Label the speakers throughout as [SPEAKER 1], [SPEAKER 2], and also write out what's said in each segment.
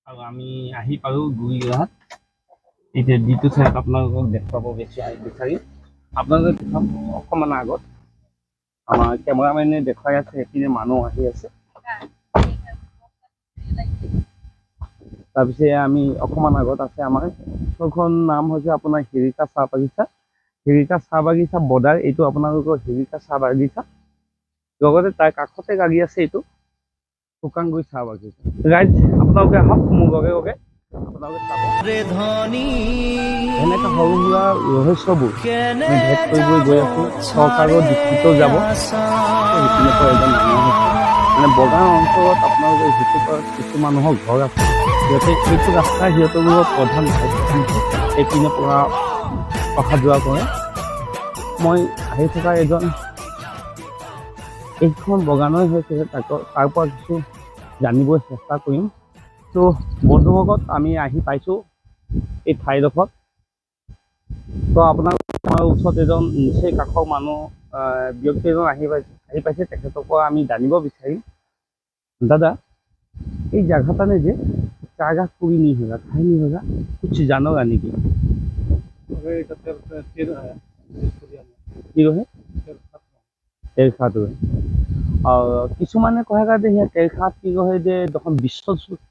[SPEAKER 1] আৰু আমি আহি পালোঁ গুৰিঘাট। এতিয়া যিটো ঠাইত আপোনালোকক দেখুৱাব বিচাৰিম, আপোনালোকে দেখাম অকণমান আগত আমাৰ কেমেৰামেনে দেখুৱাই আছে, সেইপিনে মানুহ আহি আছে। তাৰপিছত আমি অকণমান আগত আছে আমাৰ সেইখন নাম হৈছে আপোনাৰ হিৰিকা চাহ বাগিচা। হিৰিকা চাহ বাগিচা বৰ্ডাৰ, এইটো আপোনালোকৰ হিৰিকা চাহ বাগিচা। লগতে তাৰ কাষতে লাগি আছে এইটো শুকানগুৰি চাহ বাগিচা। ৰাইজ আপোনালোকে আহক মোৰ লগে লগে, আপোনালোকে চাব এনেকৈ সৰু সুৰা ৰহস্যবোৰ আমি ভেদ কৰিবলৈ গৈ আছোঁ। চৰকাৰৰ দৃষ্টিতো যাব। সেইপিনে পৰা এজন মানুহ আছে, মানে বগান অঞ্চলত আপোনালোকে যিটো কিছু মানুহৰ ঘৰ আছে, সিহঁতে এইটো ৰাস্তা সিহঁতৰ প্ৰধান এইপিনে পৰা অহা যোৱা কৰে। মই আহি থকা এজন এইখন বগানৰে হৈছে, তাৰ পৰা কিছু জানিবলৈ চেষ্টা কৰিম। তো বন্ধুসকল, আমি আহি পাইছোঁ এই ঠাইডোখৰত। তো আপোনালোক আমাৰ ওচৰত এজন নিচেই কাষৰ মানুহ ব্যক্তি এজন আহি পাইছে, তেখেতৰ পৰা আমি জানিব বিচাৰিম। दादा, ये जगह ने जे जागा पूरी नहीं होगा, खाई नहीं होगा, कुछ जानोगा नहीं कि तेरखात और किसुमाने कहेगा दे तेरखात की कहे दे तखन विश्व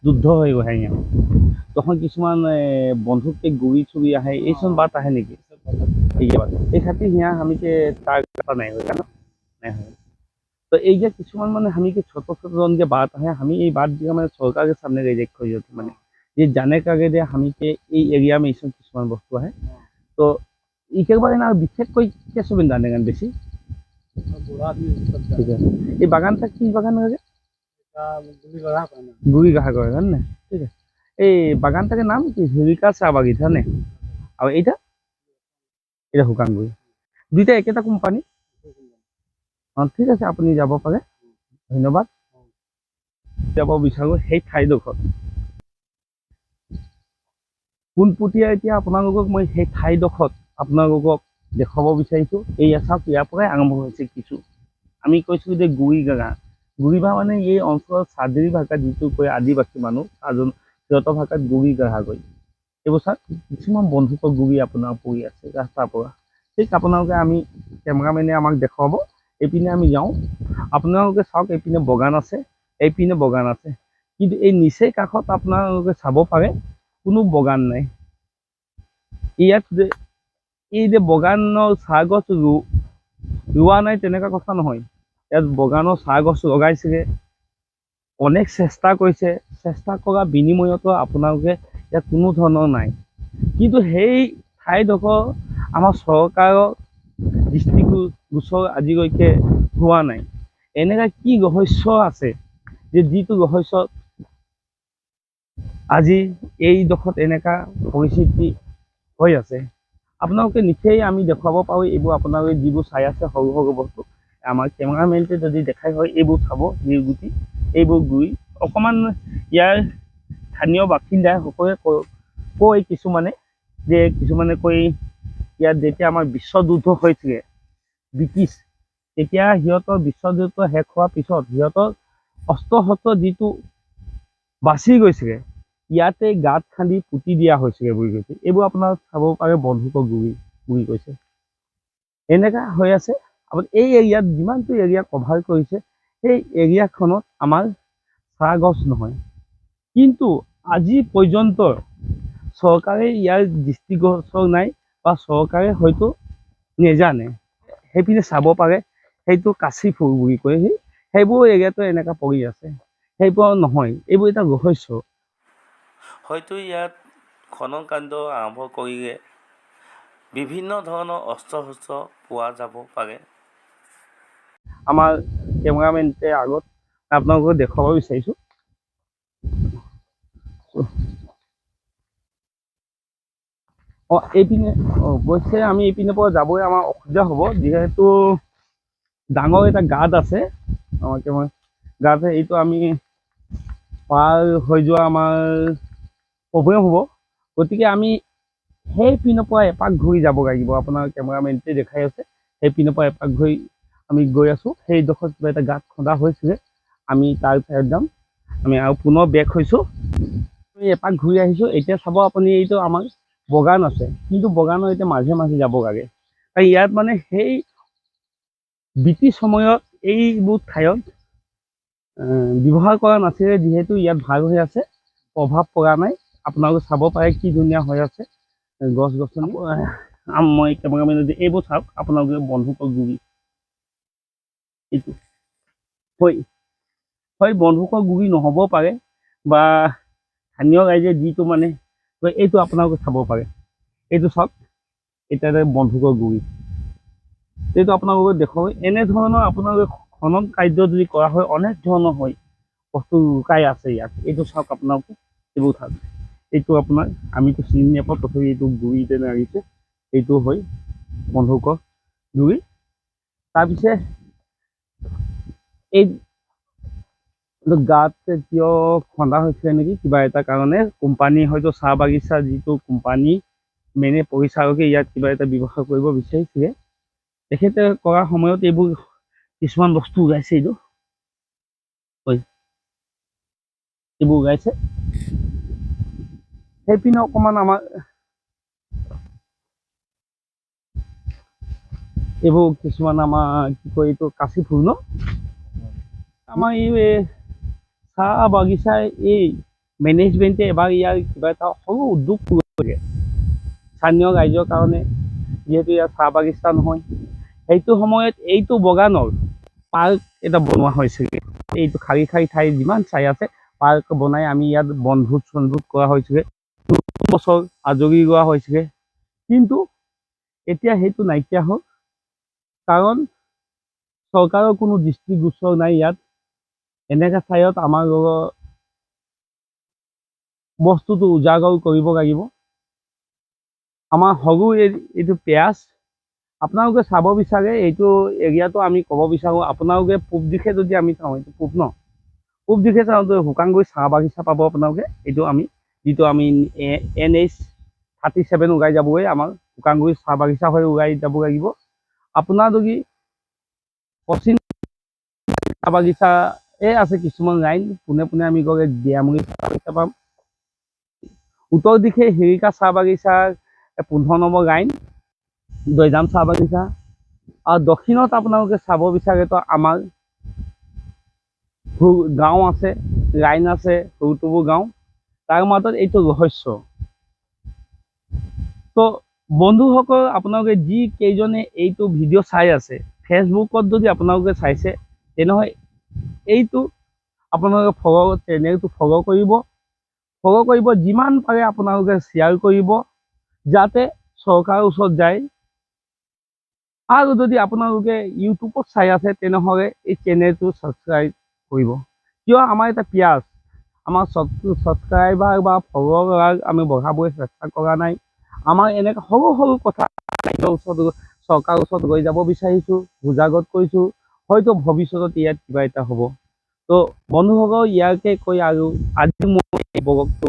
[SPEAKER 1] युद्ध हो गए यहाँ, तखन किसुमान बंधुक के गुड़ी चुरी आए, ये सब बात है नेकी? ये बात ये खातिर यहाँ हमें के तार नहीं होगा ना, नहीं होगा। तो ये किसुमान माने हमें के छोटे छोटे जन के बात है, हमें ये बात दिया मैंने सरकार के सामने गई देखो ये माने ये जाने का गए दे हमें के ये एरिया में इसमें किसुमान वस्तु है। तो एक बार ना विशेष कोई क्या सुविधा नहीं गन बेसी ठीक है। ये बागान तक की बागान है गुड़ी गहा करेगा ना, ठीक है। ये बागान तक नाम की हिरिका चाह बागिचा ने और एटा एटा हुकानगुरी दुईटा एकेटा कोम्पानी। हाँ ठीक है, अपनी যাব পাৰে, ধন্যবাদ। যাব বিচাৰোঁ সেই ঠাইডোখৰত পোনপটীয়া এতিয়া আপোনালোকক মই সেই ঠাইডোখৰত আপোনালোকক দেখুৱাব বিচাৰিছোঁ। এই চাওক, ইয়াৰ পৰাই আৰম্ভ হৈছে কিছু। আমি কৈছোঁ যে গুৰিবা মানে এই অঞ্চলৰ চাদেৰী ভাষাত যিটো কয় আদিবাসী মানুহ সিহঁতৰ ভাষাত গুৰি গাহা কয়। এইবোৰ চাওক, কিছুমান বন্ধুকৰ গুৰি আপোনাৰ পৰি আছে ৰাস্তাৰ পৰা। ঠিক আপোনালোকে আমি কেমেৰামেনে আমাক দেখুৱাব। এইপিনে আমি যাওঁ, আপোনালোকে চাওক এইপিনে বগান আছে, এইপিনে বগান আছে, কিন্তু এই নিচেই কাষত আপোনালোকে চাব পাৰে কোনো বগান নাই। ইয়াত যে এই যে বগানৰ চাহ গছ ৰোৱা নাই তেনেকুৱা কথা নহয়, ইয়াত বগানৰ চাহ গছ লগাইছেগৈ, অনেক চেষ্টা কৰিছে, চেষ্টা কৰা বিনিময়তো আপোনালোকে ইয়াত কোনো ধৰণৰ নাই। কিন্তু সেই ঠাইডোখৰ আমাৰ চৰকাৰৰ দৃষ্টিগোচৰ আজিলৈকে হোৱা নাই। এনেকুৱা কি ৰহস্য আছে যে যিটো ৰহস্য আজি এইডোখৰত এনেকুৱা পৰিস্থিতি হৈ আছে। আপোনালোকে নিশ্চয় আমি দেখুৱাব পাৰোঁ এইবোৰ আপোনালোকে যিবোৰ চাই আছে সৰু সৰু বস্তু, আমাৰ কেমেৰামেনটোৱে যদি দেখাই হয় এইবোৰ চাব, নিৰ্গুটি এইবোৰ গুৰি অকণমান ইয়াৰ স্থানীয় বাসিন্দাই সকলোৱে কয় কিছুমানে যে কিছুমানে কৈ ইয়াত যেতিয়া আমাৰ বিশ্বযুদ্ধ হৈছিলে ব্ৰিটিছ, তেতিয়া সিহঁতৰ বিশ্বযুদ্ধ শেষ হোৱাৰ পিছত সিহঁতৰ অস্ত্ৰ শস্ত্ৰ যিটো বাচি গৈছিলে ইয়াতে গাঁত খান্দি পুতি দিয়া হৈছিলে বুলি কৈছে। এইবোৰ আপোনাৰ চাব পাৰে বন্ধুকৰ গুৰি কৈছে। এনেকুৱা হৈ আছে। আপুনি এই এৰিয়াত যিমানটো এৰিয়া কভাৰ কৰিছে সেই এৰিয়াখনত আমাৰ চাহ গছ নহয়, কিন্তু আজি পৰ্যন্ত চৰকাৰে ইয়াৰ দৃষ্টিগোচৰ নাই বা চৰকাৰে হয়তো নেজানে। সেইপিনে চাব পাৰে, সেইটো কাচি ফুল বুলি কয়, সেইবোৰ এৰিয়াতো এনেকুৱা পৰি আছে, সেইবোৰ নহয়, এইবোৰ এটা ৰহস্য।
[SPEAKER 2] হয়তো ইয়াত খনন কাণ্ড আৰম্ভ কৰিলে বিভিন্ন ধৰণৰ অস্ত্ৰ শস্ত্ৰ পোৱা যাব পাৰে।
[SPEAKER 1] আমাৰ কেমেৰামেনটোৱে আগত আপোনালোকক দেখুৱাব বিচাৰিছোঁ। এইপিনে অৱশ্যে আমি এইপিনে পৰা যাবই আমাৰ অসুবিধা হ'ব, যিহেতু ডাঙৰ এটা গাঁত আছে আমাৰ গাঁত, এইটো আমি পাৰ হৈ যোৱা আমাৰ প্ৰব্লেম হ'ব। গতিকে আমি সেই পিনৰ পৰা এপাক ঘূৰি যাব লাগিব। আপোনাৰ কেমেৰামেনটোৱে দেখাই আছে সেই পিনৰ পৰা এপাক ঘূৰি আমি গৈ আছোঁ সেইডোখৰত কিবা এটা গাঁত খন্দা হৈছিলে আমি তাৰ চাইড যাম আমি আৰু পুনৰ বেক হৈছোঁ আমি এপাক ঘূৰি আহিছোঁ এতিয়া চাব আপুনি এইটো আমাৰ বগান আছে কিন্তু বগানৰ এতিয়া মাজে মাজে যাব লাগে আৰু ইয়াত মানে সেই ব্ৰিটিছ সময়ত এইবোৰ ঠাইত ব্যৱহাৰ কৰা নাছিলে যিহেতু ইয়াত ভাল হৈ আছে প্ৰভাৱ পৰা নাই আপোনালোকে চাব পাৰে কি ধুনীয়া হৈ আছে গছ গছনি মই কেমেৰামেন এইবোৰ চাওক আপোনালোকে বন্ধুকৰ গুৰি এইটো হয় হয় বন্ধুকৰ গুৰি নহ'ব পাৰে বা স্থানীয় ৰাইজে যিটো মানে এইটো আপোনালোকে চাব পাৰে এইটো চাওক এতিয়া বন্ধুকৰ গুৰি এইটো আপোনালোকে দেখুৱাব এনেধৰণৰ আপোনালোকে খনন কাৰ্য যদি কৰা হয় অনেক ধৰণৰ হয় বস্তু লুকাই আছে ইয়াত এইটো চাওক আপোনালোকে এইবোৰ চাওক এইটো আপোনাৰ আমিতো চিনি নাপাওঁ তথাপি এইটো গুৰি যেনে আহিছে এইটো হয় বন্ধুকৰ গুৰি তাৰপিছত এই গাত কিয় খন্দা হৈছিলে নেকি কিবা এটা কাৰণে কোম্পানী হয়তো চাহ বাগিচা যিটো কোম্পানী মেনে পৰিচালকে ইয়াত কিবা এটা ব্যৱসায় কৰিব বিচাৰিছিলে তেখেতে কৰাৰ সময়ত এইবোৰ কিছুমান বস্তু ওলাইছে এইটো হয় এইবোৰ ওলাইছে সেইপিনে অকণমান আমাৰ এইবোৰ কিছুমান আমাৰ কি কয় এইটো কাচি ফুল ন আমাৰ এই চাহ বাগিচাৰ এই মেনেজমেণ্টে এবাৰ ইয়াৰ কিবা এটা সৰু উদ্যোগ কৰিছে স্থানীয় ৰাইজৰ কাৰণে যিহেতু ইয়াত চাহ বাগিচা নহয় সেইটো সময়ত এইটো বগানৰ পাৰ্ক এটা বনোৱা হৈছিলে এইটো খাৰী খাৰী ঠাই যিমান চাই আছে পাৰ্ক বনাই আমি ইয়াত বনভোজ চনভোজ কৰা হৈছিলে নতুন বছৰ আজৰি লোৱা হৈছিলে কিন্তু এতিয়া সেইটো নাইকিয়া হ'ল কাৰণ চৰকাৰৰ কোনো দৃষ্টিগোচৰ নাই ইয়াত এনেকা ঠাইত আমাৰ বস্তুটো উজাগৰ কৰিব লাগিব আমাৰ সৰু এইটো পিঁয়াজ আপোনালোকে চাব বিচাৰে এইটো এৰিয়াটো আমি ক'ব বিচাৰোঁ আপোনালোকে পূব দিশে যদি আমি চাওঁ এইটো পূব ন পূব দিশে চাওঁতে শুকানগুৰি চাহ বাগিচা পাব আপোনালোকে এইটো আমি যিটো আমি NH-37 ওলাই যাবগৈ আমাৰ শুকানগুৰি চাহ বাগিচা হৈ ওলাই যাব লাগিব আপোনাৰ যদি পশ্চিম চাহ বাগিচা আছে কিছুমান লাইন পোনে পোনে আমি গ'লে দিয়ামুৰি চাহ বাগিচা পাম উত্তৰ দিশে হিৰিকা চাহ বাগিচাৰ 15 নম্বৰ লাইন দৈজাম চাহ বাগিচা আৰু দক্ষিণত আপোনালোকে চাব বিচাৰে তো আমাৰ গাঁও আছে লাইন আছে সৰুটোবু গাঁও তাৰ মাজত এইটো ৰহস্য তো বন্ধুসকল আপোনালোকে যি কেইজনে এইটো ভিডিঅ' চাই আছে ফেচবুকত যদি আপোনালোকে চাইছে তেনেহ'লে এইটো আপোনালোকে চেনেলটো ফ'ল' কৰিব যিমান পাৰে আপোনালোকে শ্বেয়াৰ কৰিব যাতে চৰকাৰৰ ওচৰত যায় আৰু যদি আপোনালোকে ইউটিউবত চাই আছে তেনেহ'লে এই চেনেলটো ছাবস্ক্ৰাইব কৰিব কিয় আমাৰ এটা পিঁয়াজ আমাৰ ছাবস্ক্ৰাইবাৰ বা ফ'ল'ৱাৰ আমি বঢ়াবলৈ চেষ্টা কৰা নাই আমাৰ এনেকৈ সৰু সৰু কথা ওচৰত চৰকাৰৰ ওচৰত গৈ যাব বিচাৰিছোঁ বুজাগত কৰিছোঁ হয়তো ভৱিষ্যতত ইয়াত কিবা এটা হ'ব তো বন্ধুসকল ইয়াকে কৈ আৰু আজি মই এই ব্লগটো